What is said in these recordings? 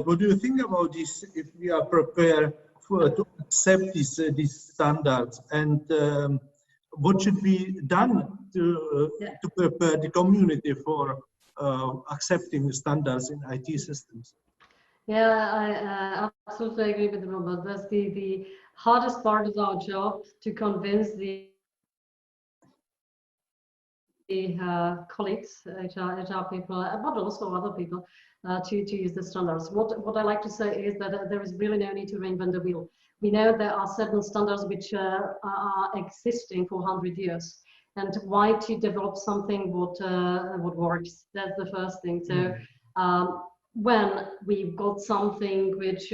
what do you think about this? If we are prepared to accept these standards, and what should be done to prepare the community for accepting the standards in IT systems? Yeah, I absolutely agree with Robert. That's the hardest part of our job, to convince the colleagues, HR people, but also other people, to use the standards. What I like to say is that there is really no need to reinvent the wheel. We know there are certain standards which are existing for 100 years. And why to develop something what works? That's the first thing. So when we've got something which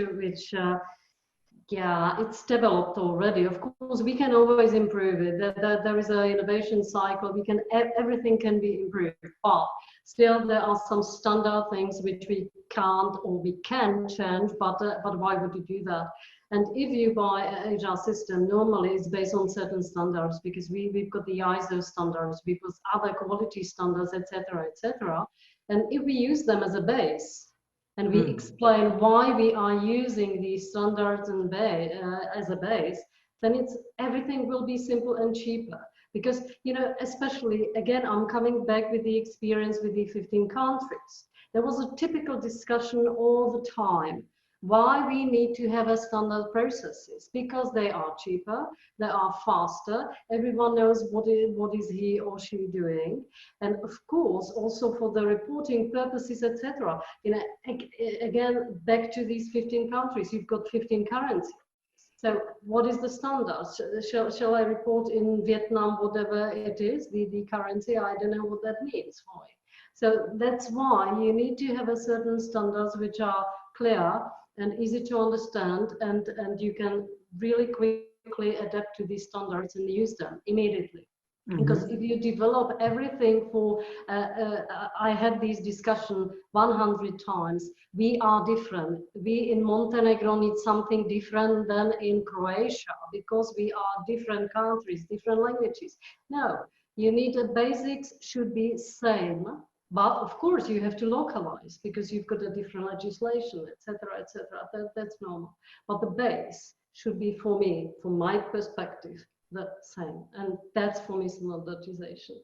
yeah, it's developed already. Of course, we can always improve it. There is an innovation cycle. Everything can be improved, but still there are some standard things which we can't or we can change. But why would you do that? And if you buy an HR system, normally it's based on certain standards, because we've got the ISO standards, we've got other quality standards, etc., etc. And if we use them as a base, and we explain why we are using these standards and as a base, then everything will be simple and cheaper. Because, you know, especially, again, I'm coming back with the experience with the 15 countries. There was a typical discussion all the time. Why we need to have a standard processes? Because they are cheaper, they are faster, everyone knows what is he or she doing, and of course also for the reporting purposes, etc. You know, again, back to these 15 countries, you've got 15 currencies. So what is the standard? Shall I report in Vietnam, whatever it is, the currency? I don't know what that means for me. So that's why you need to have a certain standards which are clear and easy to understand, and you can really quickly adapt to these standards and use them immediately. Because if you develop everything for, I had this discussion 100 times, we are different. We in Montenegro need something different than in Croatia, because we are different countries, different languages. No, you need the basics should be same. But of course, you have to localize because you've got a different legislation, etc., etc. That's normal. But the base should be, for me, from my perspective, the same. And that's for me standardization.